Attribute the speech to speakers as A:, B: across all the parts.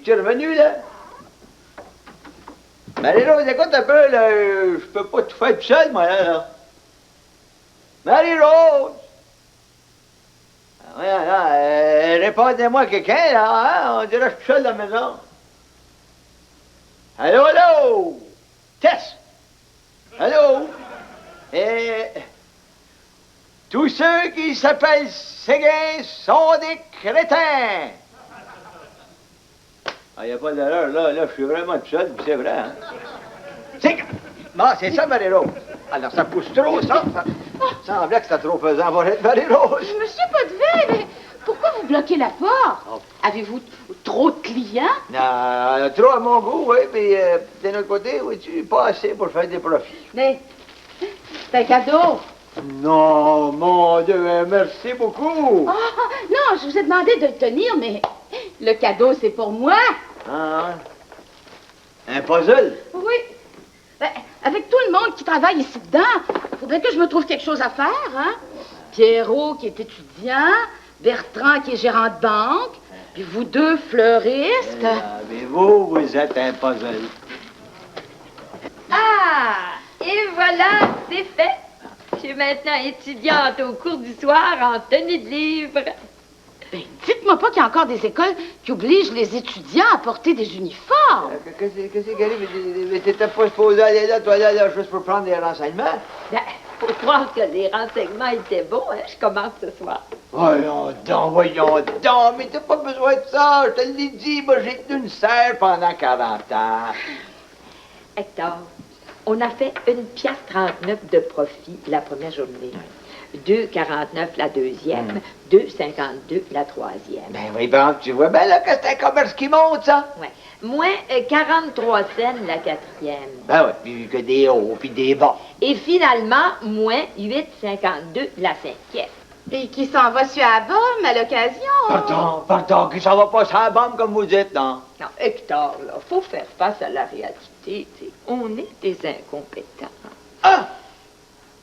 A: tu es revenu, là? Marie-Rose, écoute un peu, là. Je peux pas tout faire tout seul, moi, là. Marie-Rose! Répondez-moi quelqu'un, là, hein? On dirait que je suis seul dans la maison. Allô, allô? Tess! Allô? Tous ceux qui s'appellent Séguin sont des crétins! Ah, il n'y a pas d'erreur, là, je suis vraiment tout seul, c'est vrai, hein? Bon, c'est ça, Marie-Rose. Alors, ça pousse trop, ça semblait que c'était trop pesant pour être Marie-Rose.
B: Monsieur Pottevin, mais pourquoi vous bloquez la porte? Oh. Avez-vous trop de clients?
A: Non, trop à mon goût, oui, mais d'un autre côté, vois-tu, pas assez pour faire des profits.
B: Mais, c'est un cadeau.
A: Non, mon Dieu, merci beaucoup.
B: Oh, non, je vous ai demandé de le tenir, mais le cadeau, c'est pour moi.
A: Ah, un puzzle?
B: Oui. Ben, avec tout le monde qui travaille ici dedans, il faudrait que je me trouve quelque chose à faire, hein? Pierrot qui est étudiant, Bertrand qui est gérant de banque, puis vous deux fleuristes.
A: Mais vous êtes un puzzle.
C: Ah! Et voilà, c'est fait. Je suis maintenant étudiante au cours du soir en tenue de livre.
B: Ben, dites-moi pas qu'il y a encore des écoles qui obligent les étudiants à porter des uniformes.
A: Qu'est-ce qui arrive? Mais t'étais pas supposé aller là, toi, là, juste pour prendre des renseignements?
C: Ben, faut croire que les renseignements étaient bons, hein? Je commence ce soir.
A: Voyons donc, mais t'as pas besoin de ça, je te l'ai dit, moi j'ai tenu une serre pendant 40 ans.
C: Hector, on a fait 1,39 $ de profit la première journée. 2,49 la deuxième, 2,52 la troisième.
A: Ben oui, bon, tu vois bien là que c'est un commerce qui monte, ça.
C: Ouais. Moins 43 cents la quatrième.
A: Ben oui, puis que des hauts, puis des bas.
C: Et finalement, moins 8,52 la cinquième.
B: Et qui s'en va sur la bombe à l'occasion.
A: Pardon, qui s'en va pas sur la bombe comme vous dites, non?
C: Non, Hector, là, faut faire face à la réalité, tu sais. On est des incompétents.
A: Ah!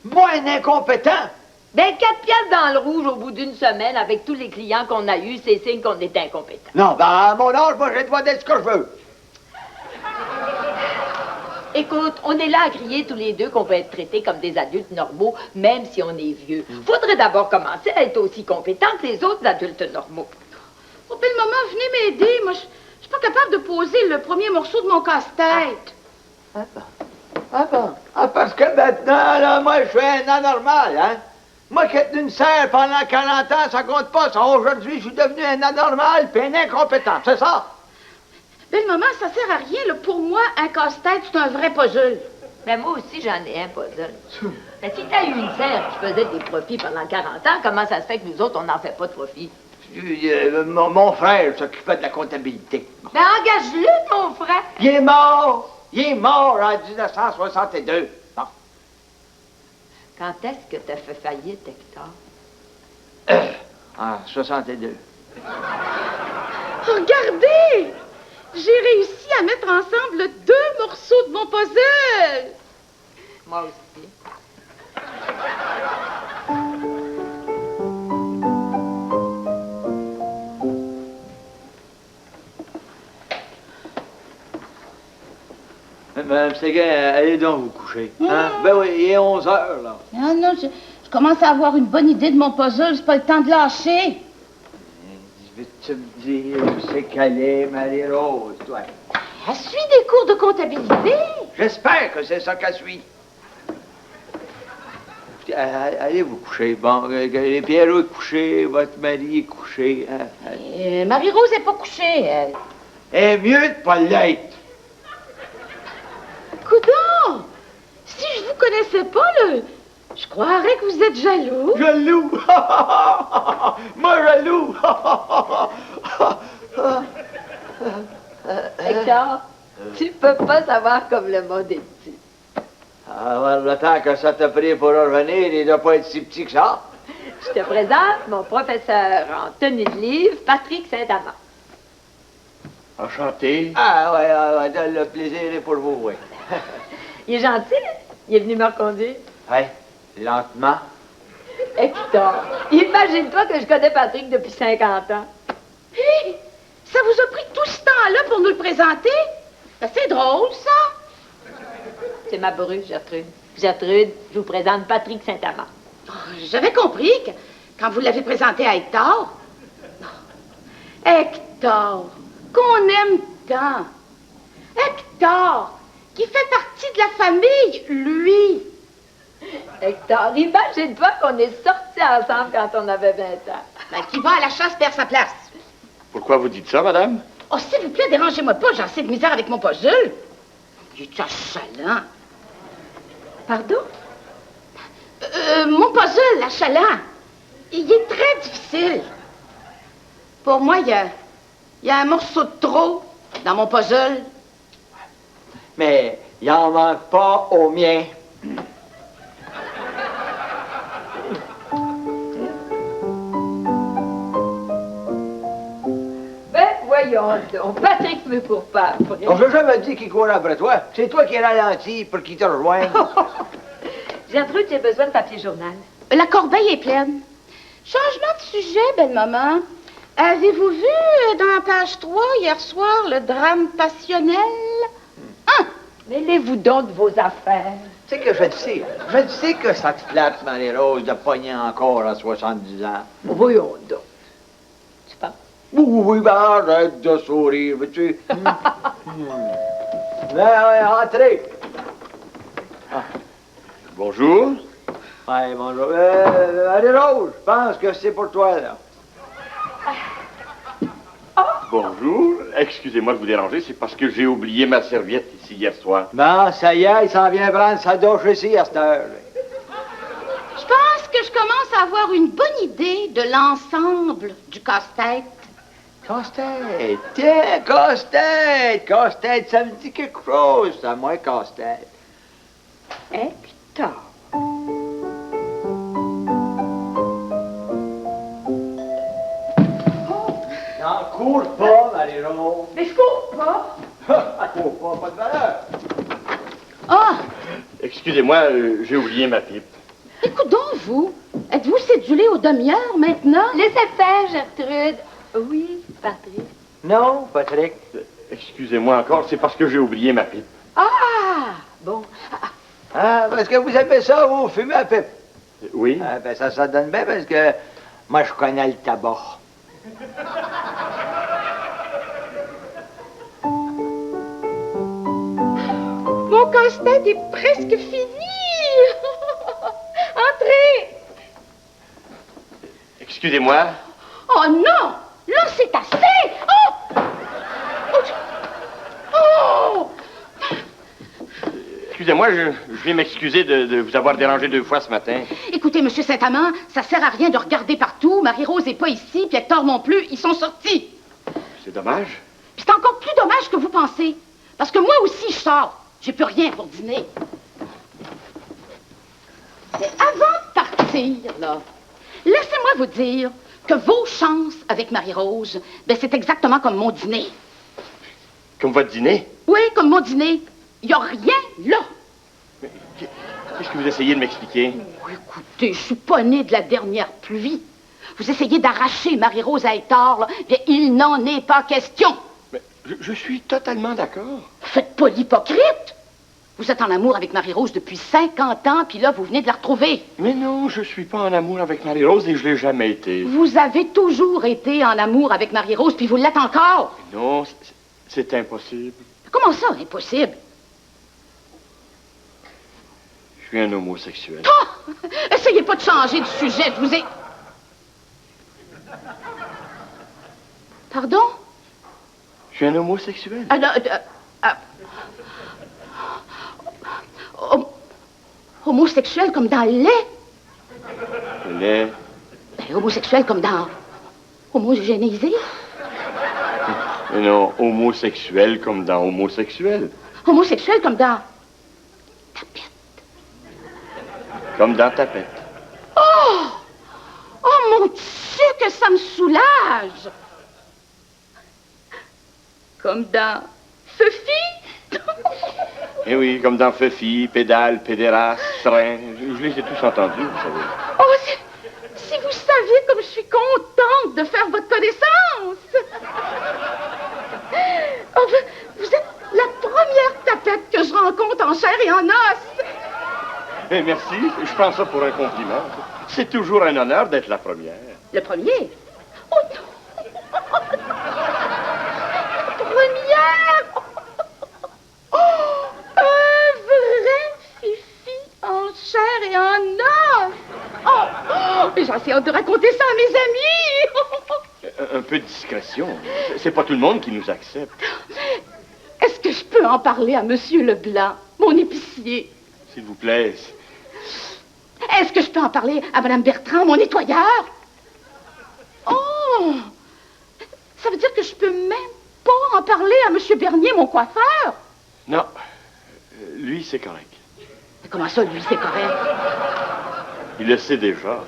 A: Moi, un incompétent?
C: Ben, 4 piastres dans le rouge au bout d'une semaine avec tous les clients qu'on a eus, c'est signe qu'on est incompétent.
A: Non, ben, à mon âge, moi, j'ai le droit d'être ce que je veux.
C: Écoute, on est là à crier tous les deux qu'on peut être traités comme des adultes normaux, même si on est vieux. Faudrait d'abord commencer à être aussi compétent que les autres adultes normaux.
B: Oh, belle maman, venez m'aider. Moi, je suis pas capable de poser le premier morceau de mon casse-tête.
A: Ah bon? Ah, parce que maintenant, là, moi, je suis un anormal, hein? Moi qui ai tenu une serre pendant 40 ans, ça compte pas. Ça, aujourd'hui, je suis devenu un anormal puis un incompétent, c'est ça?
B: Belle maman, ça sert à rien, là. Pour moi, un casse-tête, c'est un vrai puzzle.
C: Mais moi aussi, j'en ai un puzzle. Mais si t'as eu une serre qui faisait des profits pendant 40 ans, comment ça se fait que nous autres, on n'en fait pas de profit?
A: Mon frère s'occupait de la comptabilité.
C: Ben, engage-le, ton frère.
A: Il est mort en 1962. Bon.
C: Quand est-ce que t'as fait faillite, Hector?
A: En 62.
B: Regardez! J'ai réussi à mettre ensemble 2 morceaux de mon puzzle.
C: Moi aussi.
A: Madame Séguin, allez donc vous coucher. Hein? Ben oui, il est 11 heures, là.
B: Non, je commence à avoir une bonne idée de mon puzzle. C'est pas le temps de lâcher.
A: Veux-tu me dire où c'est qu'elle est, Marie-Rose, toi?
B: Elle suit des cours de comptabilité.
A: J'espère que c'est ça qu'elle suit. Allez vous coucher. Bon, Pierrot est couché, votre mari est couché. Hein?
B: Marie-Rose n'est pas couchée, elle.
A: Elle est mieux de pas l'être.
B: Coudonc! Si je vous connaissais pas, je croirais que vous êtes jaloux.
A: Jaloux! Moi, jaloux!
C: Hector, tu peux pas savoir comme le monde est petit.
A: Alors, le temps que ça t'a pris pour revenir, il doit pas être si petit que ça.
C: Je te présente mon professeur en tenue de livre, Patrick Saint-Amand.
A: Enchanté. Ah, ouais, le plaisir est pour vous, oui.
C: Il est gentil, hein? Il est venu me reconduire.
A: Oui, lentement.
C: Hector, imagine-toi que je connais Patrick depuis 50 ans.
B: Hé! Ça vous a pris tout ce temps temps-là pour nous le présenter? Ben, c'est drôle, ça.
C: C'est ma bru, Gertrude. Gertrude, je vous présente Patrick Saint-Amand.
B: Oh, j'avais compris que quand vous l'avez présenté à Hector. Hector, qu'on aime tant. Hector, qui fait partie de la famille, lui.
C: Hector, imagine-toi qu'on est sortis ensemble quand on avait 20 ans.
B: Ben, qui va à la chasse perd sa place.
D: Pourquoi vous dites ça, madame?
B: Oh, s'il vous plaît, dérangez-moi pas, j'ai assez de misère avec mon puzzle. Il est achalant.
C: Pardon?
B: Mon puzzle, achalant, il est très difficile. Pour moi, il y a un morceau de trop dans mon puzzle.
A: Mais il en manque pas au mien.
C: Ben, voyons donc. Patrick me court pas après.
A: On s'est jamais dit qu'il courait après toi. C'est toi qui es ralenti pour qu'il te rejoigne.
C: Gertrude, j'ai besoin de papier journal.
B: La corbeille est pleine. Changement de sujet, belle-maman. Avez-vous vu dans la page 3 hier soir le drame passionnel? Hein?
C: Mêlez-vous donc de vos affaires.
A: Tu sais que je sais que ça te flatte, Marie-Rose, de pogner encore à 70 ans.
C: Voyons donc. Tu penses?
A: Oui, ben arrête de sourire, veux-tu? Ben, entrez.
D: Bonjour.
A: Ouais, bonjour. Marie-Rose, je pense que c'est pour toi, là.
D: Bonjour. Excusez-moi de vous déranger, c'est parce que j'ai oublié ma serviette ici hier soir.
A: Bon, ça y est, il s'en vient prendre sa douche ici à cette heure.
B: Je pense que je commence à avoir une bonne idée de l'ensemble du casse-tête.
A: Casse-tête, tiens, casse-tête, casse-tête, ça me dit quelque chose, ça, moi, casse-tête.
C: Hector.
A: N'en cours pas, Marie-Rose.
B: Mais je cours pas.
A: Elle court pas de valeur.
B: Ah,
D: Excusez-moi, j'ai oublié ma pipe.
B: écoute donc, vous. Êtes-vous cédulé aux demi-heures maintenant?
C: Laissez faire, Gertrude. Oui, Patrick.
A: Non, Patrick.
D: Excusez-moi encore, c'est parce que j'ai oublié ma pipe.
C: Ah, bon.
A: Ah, parce que vous appelez ça, vous fumez à pipe.
D: Oui.
A: Ah, ben ça donne bien parce que moi, je connais le tabac.
B: Mon casse-tête est presque fini. Entrez.
D: Excusez-moi.
B: Oh non! Là, c'est assez! Oh! Oh!
D: Excusez-moi, je viens m'excuser de vous avoir dérangé 2 fois ce matin.
B: Écoutez, Monsieur Saint-Amand, ça sert à rien de regarder partout. Marie-Rose n'est pas ici, puis Hector non plus. Ils sont sortis.
D: C'est dommage.
B: Puis c'est encore plus dommage que vous pensez. Parce que moi aussi, je sors. J'ai plus rien pour dîner. Mais avant de partir, là, laissez-moi vous dire que vos chances avec Marie-Rose, ben c'est exactement comme mon dîner.
D: Comme votre dîner.
B: Oui, comme mon dîner. Il n'y a rien là.
D: Qu'est-ce que vous essayez de m'expliquer?
B: Oh, écoutez, je suis pas née de la dernière pluie. Vous essayez d'arracher Marie-Rose à Hector, là, mais il n'en est pas question.
D: Mais je suis totalement d'accord.
B: Faites pas l'hypocrite. Vous êtes en amour avec Marie-Rose depuis 50 ans, puis là, vous venez de la retrouver.
D: Mais non, je suis pas en amour avec Marie-Rose et je l'ai jamais été.
B: Vous avez toujours été en amour avec Marie-Rose, puis vous l'êtes encore.
D: Non, c'est impossible.
B: Comment ça, impossible?
D: Je suis un homosexuel.
B: Oh! Essayez pas de changer de sujet, je vous ai... Pardon?
D: Je suis un homosexuel.
B: Homosexuel comme dans le lait?
D: Le lait.
B: Ben, homosexuel comme dans... Homogénéisé?
D: Mais non, homosexuel comme dans homosexuel.
B: Homosexuel comme dans... Tapette.
D: Comme dans tapette.
B: Oh! Oh, mon Dieu, que ça me soulage! Comme dans... Fufi?
D: Eh oui, comme dans Fufi, pédale, pédéraste, train. Je les ai tous entendus, vous savez.
B: Oh, si vous saviez comme je suis contente de faire votre connaissance!
D: Merci, je prends ça pour un compliment. C'est toujours un honneur d'être la première.
B: Le premier? Oh non! Première! Oh, un vrai fifi en chair et en os! Oh, mais j'ai assez hâte de raconter ça à mes amis!
D: Un peu de discrétion. C'est pas tout le monde qui nous accepte.
B: Est-ce que je peux en parler à Monsieur Leblanc, mon épicier?
D: S'il vous plaît.
B: Est-ce que je peux en parler à Madame Bertrand, mon nettoyeur? Oh! Ça veut dire que je peux même pas en parler à Monsieur Bernier, mon coiffeur?
D: Non. Lui, c'est correct.
B: Comment ça, lui, c'est correct?
D: Il le sait déjà.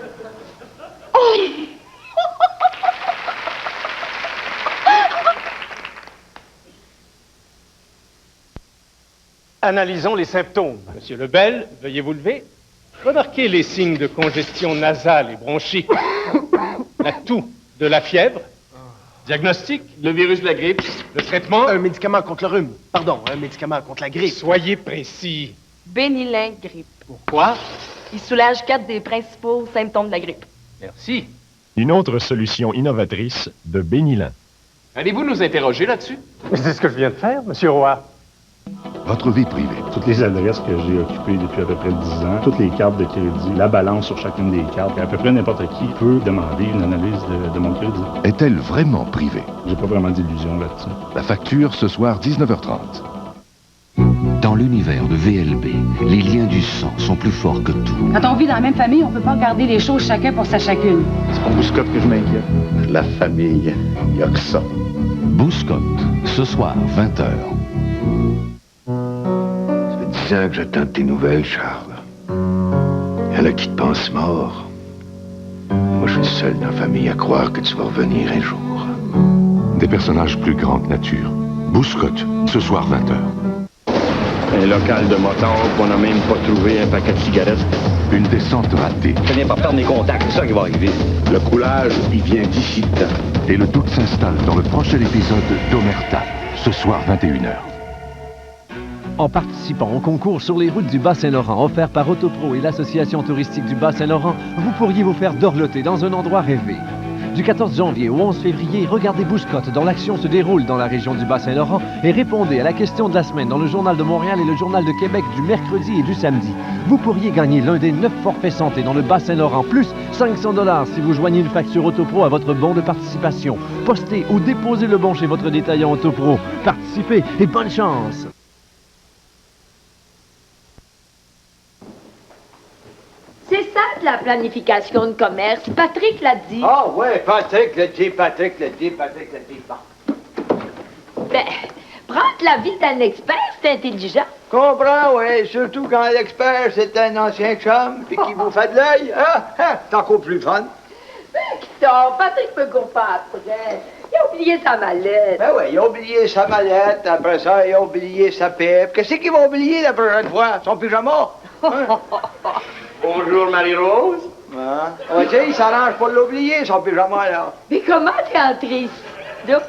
B: Oh!
E: Analysons les symptômes. Monsieur Lebel, veuillez vous lever. Remarquez les signes de congestion nasale et bronchique. La toux, de la fièvre. Diagnostic.
F: Le virus de la grippe.
E: Le traitement.
F: Un médicament contre le rhume. Pardon, un médicament contre la grippe.
E: Soyez précis.
G: Bénilin grippe.
E: Pourquoi?
G: Il soulage 4 des principaux symptômes de la grippe.
E: Merci.
H: Une autre solution innovatrice de Bénilin.
F: Allez-vous nous interroger là-dessus?
E: C'est ce que je viens de faire, Monsieur Roy.
I: Votre vie privée.
J: Toutes les adresses que j'ai occupées depuis à peu près 10 ans, toutes les cartes de crédit, la balance sur chacune des cartes, et à peu près n'importe qui peut demander une analyse de mon crédit.
I: Est-elle vraiment privée?
J: J'ai pas vraiment d'illusion là-dessus.
I: La facture ce soir 19h30.
K: Dans l'univers de VLB, les liens du sang sont plus forts que tout.
L: Quand on vit dans la même famille, on peut pas garder les choses chacun pour sa chacune.
J: C'est pour Bouscotte que je m'inquiète.
I: La famille, il n'y a que ça. Bouscotte, ce soir 20h.
M: Ça fait 10 ans que j'attends de tes nouvelles, Charles. Il y en a qui te pensent mort. Moi, je suis le seul dans la famille à croire que tu vas revenir un jour.
I: Des personnages plus grands que nature. Bouscotte, ce soir 20h.
D: Un local de motard qu'on n'a même pas trouvé un paquet de cigarettes.
I: Une descente ratée.
M: Je viens pas perdre mes contacts, c'est ça qui va arriver. Le coulage, il vient d'ici le temps.
I: Et le doute s'installe dans le prochain épisode d'Omerta, ce soir 21h.
N: En participant au concours sur les routes du Bas-Saint-Laurent offert par Autopro et l'Association touristique du Bas-Saint-Laurent, vous pourriez vous faire dorloter dans un endroit rêvé. Du 14 janvier au 11 février, regardez Bouscotte dont l'action se déroule dans la région du Bas-Saint-Laurent et répondez à la question de la semaine dans le Journal de Montréal et le Journal de Québec du mercredi et du samedi. Vous pourriez gagner l'un des 9 forfaits santé dans le Bas-Saint-Laurent, plus 500 $ si vous joignez une facture Autopro à votre bon de participation. Postez ou déposez le bon chez votre détaillant Autopro. Participez et bonne chance!
C: C'est ça de la planification de commerce. Patrick l'a dit.
A: Ah ouais, Patrick l'a dit. Bon.
C: Ben, prendre la vie d'un expert, c'est intelligent.
A: Comprends, ouais, surtout quand l'expert, c'est un ancien chum, puis qui vous fait de l'œil, hein? C'est encore plus fun.
C: Ben, Victor, Patrick me court pas après. Il a oublié sa mallette.
A: Ben ouais, il a oublié sa mallette, après ça, il a oublié sa pipe. Qu'est-ce qu'il va oublier la prochaine fois? Son pyjama? Hein?
D: Bonjour, Marie-Rose.
A: Hein? Ouais, tu sais, il s'arrange pour l'oublier, son pyjama, là.
C: Mais comment t'es entré ici? Donc...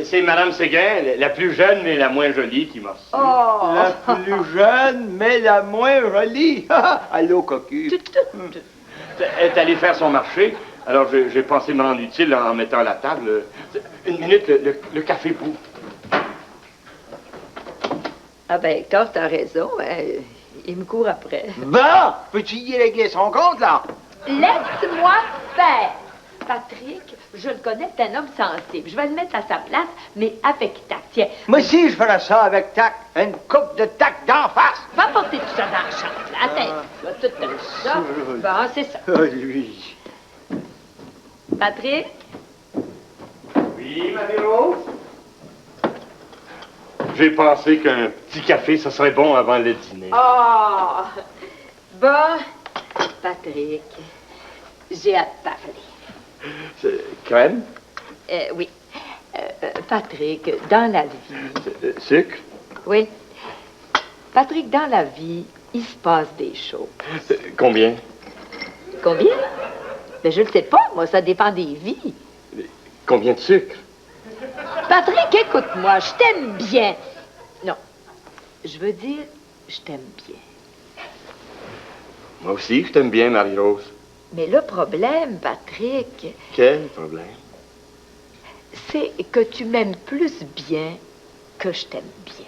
D: C'est Madame Séguin, la plus jeune mais la moins jolie qui m'a reçu.
C: Oh!
A: La plus jeune, mais la moins jolie. Allô, cocu.
D: Elle est allée faire son marché, alors j'ai pensé me rendre utile en mettant la table. Une minute, le café bout.
C: Ah ben, Hector, t'as raison. Il me court après.
A: Bon, peux-tu y régler son compte, là?
C: Laisse-moi faire. Patrick, je le connais, c'est un homme sensible. Je vais le mettre à sa place, mais avec tact. Tiens.
A: Moi aussi, je ferais ça avec tact. Une coupe de tact d'en face.
C: Va porter tout ça dans la chambre. Là. Attends, tu vas tout te ça. Bon, c'est ça.
A: Lui.
C: Patrick?
D: Oui, Marie-Rose? J'ai pensé qu'un petit café, ça serait bon avant le dîner.
C: Oh! Bon, Patrick, j'ai à te parler.
D: Crème?
C: Oui. Patrick, dans la vie...
D: Sucre?
C: Oui. Patrick, dans la vie, il se passe des choses.
D: Combien?
C: Combien? Ben, je ne sais pas, moi, ça dépend des vies.
D: Combien de sucre?
C: Patrick, écoute-moi, je t'aime bien. Non, je veux dire, je t'aime bien.
D: Moi aussi, je t'aime bien, Marie-Rose.
C: Mais le problème, Patrick,
D: Quel problème?
C: c'est que tu m'aimes plus bien que je t'aime bien.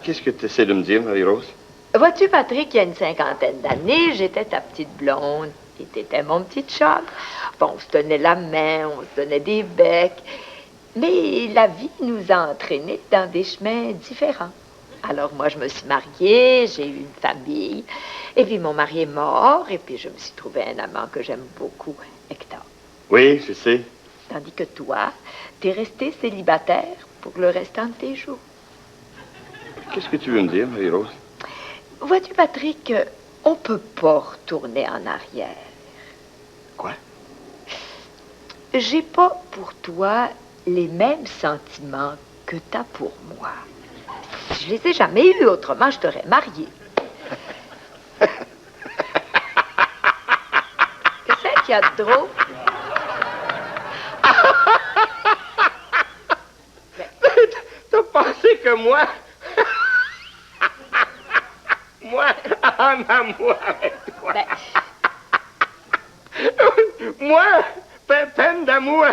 D: Qu'est-ce que tu essaies de me dire, Marie-Rose?
C: Vois-tu, Patrick, il y a une 50aine d'années, j'étais ta petite blonde et t'étais mon petit chum. Bon, on se tenait la main, on se donnait des becs, mais la vie nous a entraînés dans des chemins différents. Alors moi, je me suis mariée, j'ai eu une famille, et puis mon mari est mort, et puis je me suis trouvé un amant que j'aime beaucoup, Hector.
D: Oui, je sais.
C: Tandis que toi, t'es resté célibataire pour le restant de tes jours.
D: Qu'est-ce que tu veux me dire, Marie-Rose?
C: Vois-tu, Patrick, on peut pas retourner en arrière.
D: Quoi?
C: J'ai pas pour toi les mêmes sentiments que t'as pour moi. Je les ai jamais eus, autrement je t'aurais marié. Qu'est-ce qu'il y a de drôle?
D: T'as pensé que moi... moi, en amour avec toi. Moi, peine d'amour,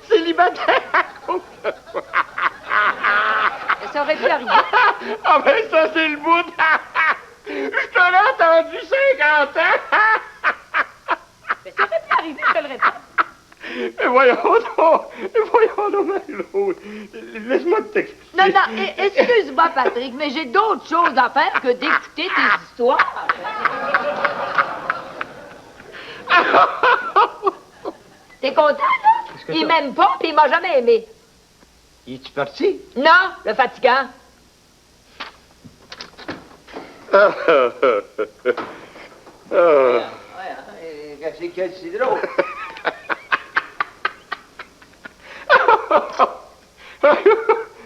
D: célibataire à cause de toi.
C: Ça aurait pu arriver.
D: Ah ben ça, c'est le bout. Je t'en ai entendu 50 ans.
C: Mais ça aurait pu arriver, je te le répète.
D: Mais voyons donc, Marie-Rose. Laisse-moi t'expliquer.
C: Non, excuse-moi, Patrick, mais j'ai d'autres choses à faire que d'écouter tes histoires. T'es content, là? Il m'aime pas, puis il m'a jamais aimé.
A: Il est-tu parti?
C: Non, le fatigant.
A: Qu'est-ce qu'il y a de si drôle?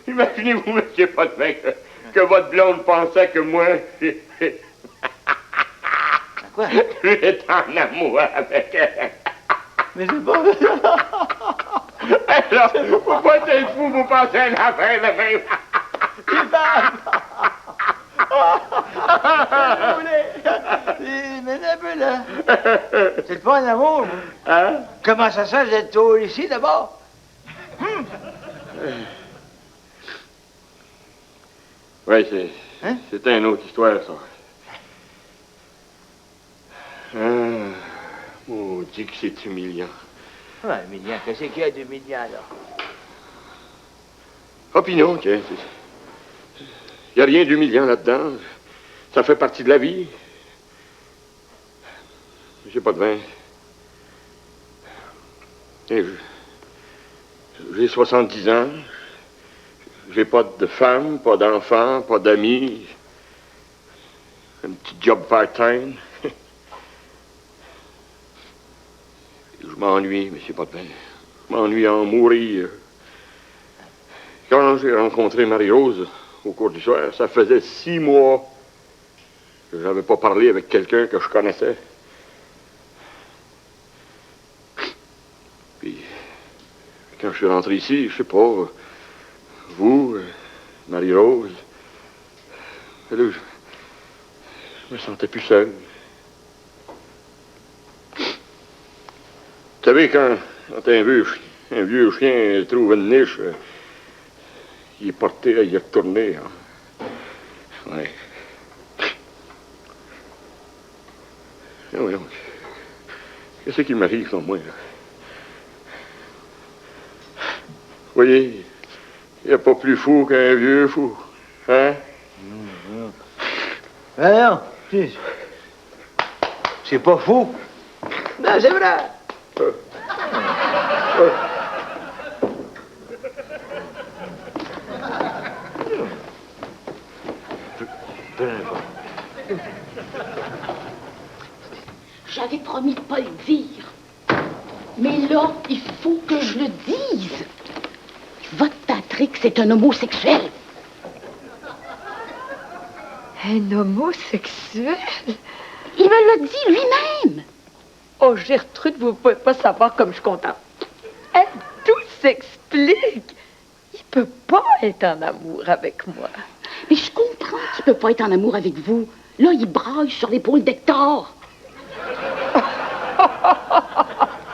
D: Imaginez-vous, monsieur Potvin, que votre blonde pensait que moi...
A: Quoi?
D: J'étais en amour avec elle.
A: Mais c'est pas...
D: Alors, faut pas être fou, vous pensez à une affaire de même.
A: Mais un peu, là. C'est pas un amour, moi.
D: Hein?
A: Comment ça se fait, vous êtes toujours ici, d'abord?
D: Oui, c'est une autre histoire, ça. Maudit que c'est humiliant.
A: Ouais, humiliant. Qu'est-ce qu'il y a d'humiliant, là?
D: Ah, puis non, tiens. Il n'y a rien d'humiliant là-dedans. Ça fait partie de la vie. J'ai pas de vin. J'ai 70 ans. J'ai pas de femme, pas d'enfant, pas d'amis. Un petit job part-time. Je m'ennuie, monsieur Potvin. Je m'ennuie à en mourir. Quand j'ai rencontré Marie-Rose au cours du soir, ça faisait 6 mois que j'avais pas parlé avec quelqu'un que je connaissais. Puis, quand je suis rentré ici, je sais pas, vous, Marie-Rose, là, je me sentais plus seul. Vous savez, quand un vieux chien trouve une niche, il est porté à y retourner. Hein. Ouais. Oui, qu'est-ce qui m'arrive dans moi, là? Vous voyez, il n'y a pas plus fou qu'un vieux fou. Hein?
A: Ben non, c'est pas fou. Non, c'est vrai.
B: J'avais promis de pas le dire. Mais là, il faut que je le dise. Votre Patrick, c'est un homosexuel.
C: Un homosexuel?
B: Il me l'a dit lui-même.
C: Oh, Gertrude, vous ne pouvez pas savoir comme je suis contente. Hein, tout s'explique. Il peut pas être en amour avec moi.
B: Mais je comprends qu'il peut pas être en amour avec vous. Là, il braille sur l'épaule d'Hector.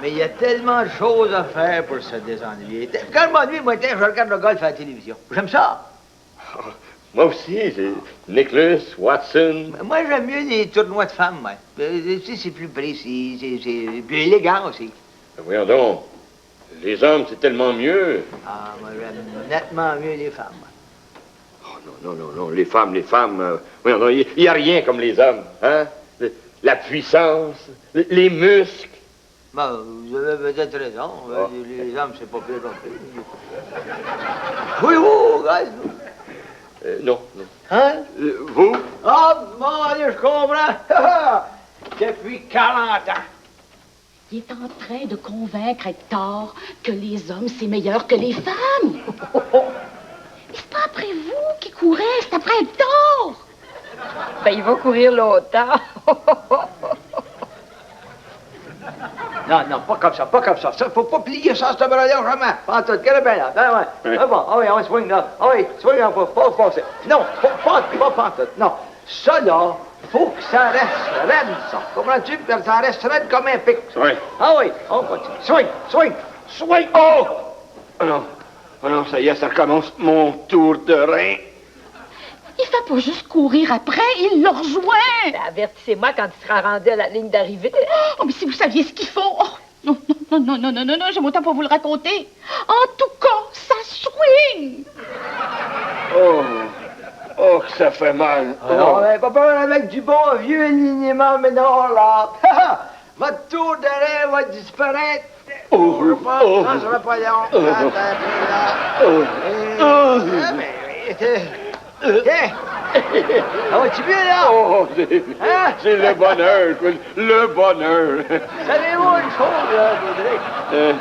A: Mais il y a tellement de choses à faire pour se désennuyer. Quand je m'ennuie, moi, je regarde le golf à la télévision. J'aime ça.
D: Moi aussi, c'est Nicholas, Watson.
A: Moi, j'aime mieux les tournois de femmes, moi. C'est plus précis, c'est plus élégant aussi.
D: Voyons donc, les hommes, c'est tellement mieux.
A: Ah, moi, j'aime nettement mieux les femmes.
D: Non, les femmes, voyons donc, il n'y a rien comme les hommes, hein? La puissance, les muscles.
A: Bon, vous avez peut-être raison.
D: Oh.
A: Les hommes, c'est pas pire non plus. Oui, vous, guys.
D: Non.
A: Hein?
D: Vous?
A: Ah, mon Dieu, je comprends. Depuis 40 ans.
B: Il est en train de convaincre Hector que les hommes, c'est meilleur que les femmes. Mais c'est pas après vous qui courez, c'est après Hector.
C: Ben, il va courir longtemps.
A: Non, pas comme ça, pas comme ça. Faut pas plier ça, ce bras-là, jamais. Pas en tout, quelle belle là. Ben ouais. Ah bon, ah oui, on swing là. Ah oui, swing là, pas passer. Non, pas en tout. Non. Ça, là, faut que ça reste raide, ça. Comprends-tu? Que ça reste raide comme un pic.
D: Oui.
A: Ah oui, on continue. Swing.
D: Oh non, ça y est, ça recommence mon tour de rein.
B: Il fait pas juste courir après, il le rejoint.
C: Ben, avertissez-moi quand il sera rendu à la ligne d'arrivée.
B: Oh, mais si vous saviez ce qu'il faut. Oh, non, j'aime autant pas vous le raconter. En tout cas, ça swing.
D: Oh, que ça fait mal.
A: Non, mais pas peur avec du bon vieux alignement, mais non, là. Votre tour de rein va disparaître. Ça sera pas long. Ah ouais, tu bien là?
D: C'est le bonheur, le bonheur.
A: Savez-vous une chose, Baudric? Je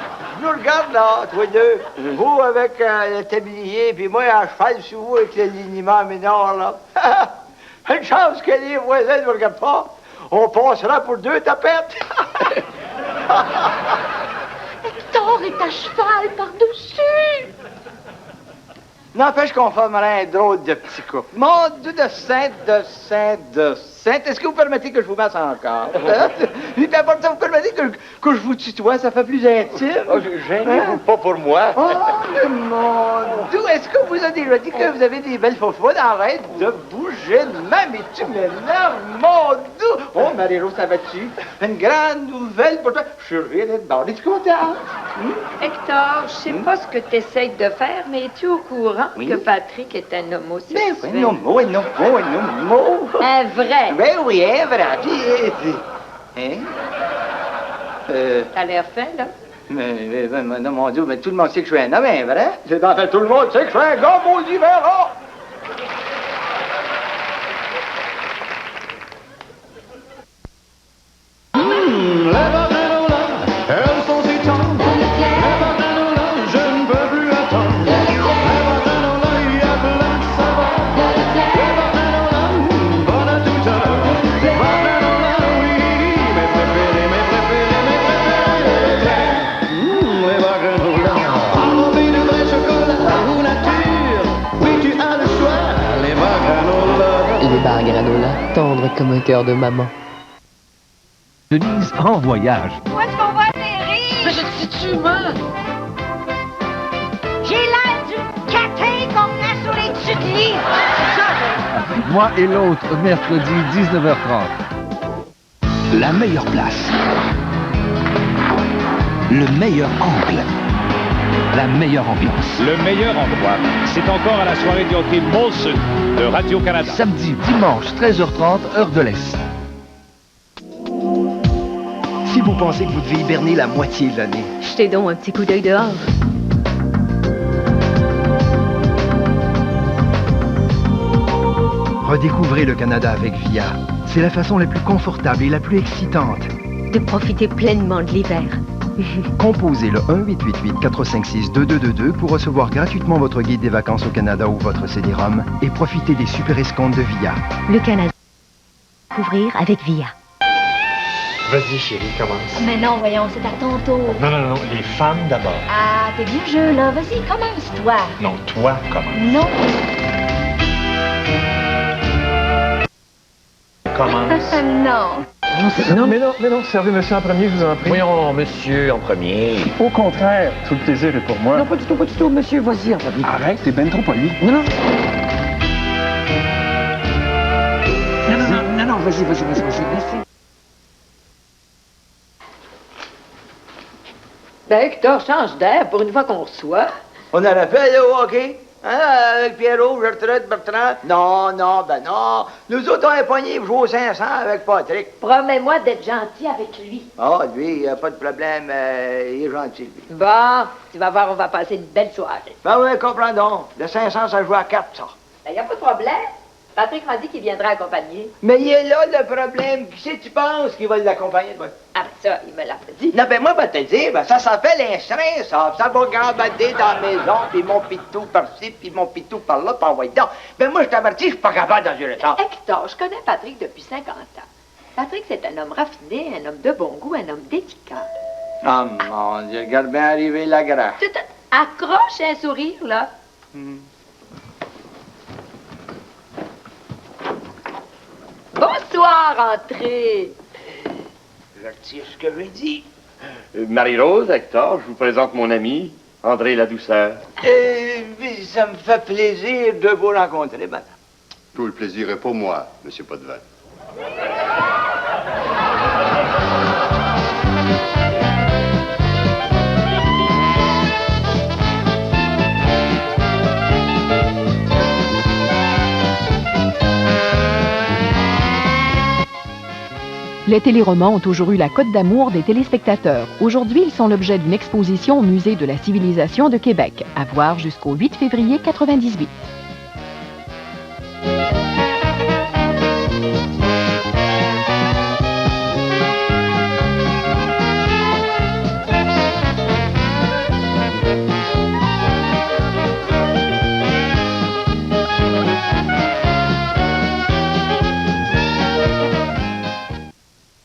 A: nous regarde là, toi deux. Vous avec le tablier, puis moi à cheval sur vous avec l'alignement mineur, là. Une chance que les voisins ne nous regardent pas. On passera pour deux tapettes.
B: Hector est à cheval par-dessus.
A: N'empêche qu'on formerait un drôle de petit couple. Mon Dieu de sainte. Est-ce que vous permettez que je vous masse encore? Il t'importe, ça vous permettez que je vous tutoie, ça fait plus intime.
D: Oh, gênez-vous pas pour moi.
A: Oh, mon Dieu, est-ce que vous avez déjà dit que vous avez des belles faufounes? Arrête de bouger de même et tu m'énerves, mon Dieu. Oh, Marie-Rose, ça va-tu? Une grande nouvelle pour toi. Je suis reviens de bord. Es-tu content?
C: Hector, je sais pas ce que tu essayes de faire, mais es-tu au courant que Patrick est un homosexuel?
A: Mais un homo.
C: Un vrai.
A: Ben oui, un vrai. Hein?
C: T'as l'air fin, là?
A: Mais, non, mon Dieu, mais tout le monde sait que je suis un homme, hein, vrai? C'est en fait, tout le monde sait que je suis un gars maudit verra!
O: Elles sont si tendres, les bananes-là, je ne peux plus attendre. Les bananes-là, il y a plein de saveurs. Les bananes-là, bonne à toute heure. Les bananes-là, oui, mes préférés. Les bananes-là, enrobés de vrai chocolat ou nature. Oui, tu as le choix, les bananes-là.
P: Les barres granola, tendres comme un cœur de maman.
N: Denise en voyage.
Q: Où est-ce qu'on va atterrir?
B: Mais je te situe, moi.
Q: J'ai l'air du catin qu'on met sur les dessus de lit.
N: Moi et l'autre, mercredi 19h30.
K: La meilleure place. Le meilleur angle. La meilleure ambiance.
E: Le meilleur endroit, c'est encore à la soirée du hockey Molson de Radio-Canada.
N: Samedi, dimanche, 13h30, heure de l'Est.
R: Si vous pensez que vous devez hiberner la moitié de l'année.
G: Jetez donc un petit coup d'œil dehors.
R: Redécouvrez le Canada avec VIA. C'est la façon la plus confortable et la plus excitante.
G: De profiter pleinement de l'hiver.
R: Composez le 1-888-456-2222 pour recevoir gratuitement votre guide des vacances au Canada ou votre CD-ROM et profitez des super escomptes de VIA.
G: Le Canada. Couvrir avec VIA.
S: Vas-y, chérie, commence.
G: Mais non, voyons, c'est à ton tour.
S: Non, les femmes d'abord.
G: Ah, t'es vieux jeu, là. Vas-y, commence-toi.
S: Non, toi, commence.
G: Non.
S: commence.
B: Non.
S: Mais non, servez monsieur en premier, je vous en prie.
M: Voyons, monsieur en premier.
J: Au contraire, tout le plaisir est pour moi.
M: Non, pas du tout, monsieur, vas-y en premier.
J: Arrête, t'es ben trop poli.
M: Non, vas-y, merci.
C: Ben, Hector, change d'air pour une fois qu'on reçoit.
A: On aurait fait le hockey, hein, avec Pierrot, Gertrude, Bertrand. Non, non. Nous autres, on est pognés pour jouer au 500 avec Patrick.
C: Promets-moi d'être gentil avec lui.
A: Ah, lui, pas de problème, il est gentil, lui.
C: Bon, tu vas voir, on va passer une belle soirée.
A: Ben oui, comprends donc. Le 500, ça joue à 4, ça.
C: Ben, y a pas de problème. Patrick m'a dit qu'il viendrait accompagner.
A: Mais il est là, le problème. Qui c'est que tu penses qu'il va l'accompagner, toi?
C: Ah, ben ça, il me l'a pas dit.
A: Non, ben moi, je vais te dire, ben ça s'appelle un train, ça. Ça va gambader dans la maison, puis mon pitou par-ci, puis mon pitou par-là, puis envoyer donc. Ben moi, je t'avertis, je suis pas capable dans le temps.
C: Hector, je connais Patrick depuis 50 ans. Patrick, c'est un homme raffiné, un homme de bon goût, un homme délicat.
A: Oh, mon Dieu, regarde bien arriver la grasse.
C: Accroche un sourire, là. Bonsoir, entrez.
A: Je retire ce que je dis.
D: Marie-Rose, Hector, je vous présente mon ami, André Ladouceur.
A: Ça me fait plaisir de vous rencontrer, madame.
T: Tout le plaisir est pour moi, monsieur Potvin.
U: Les téléromans ont toujours eu la cote d'amour des téléspectateurs. Aujourd'hui, ils sont l'objet d'une exposition au Musée de la civilisation de Québec, à voir jusqu'au 8 février 98.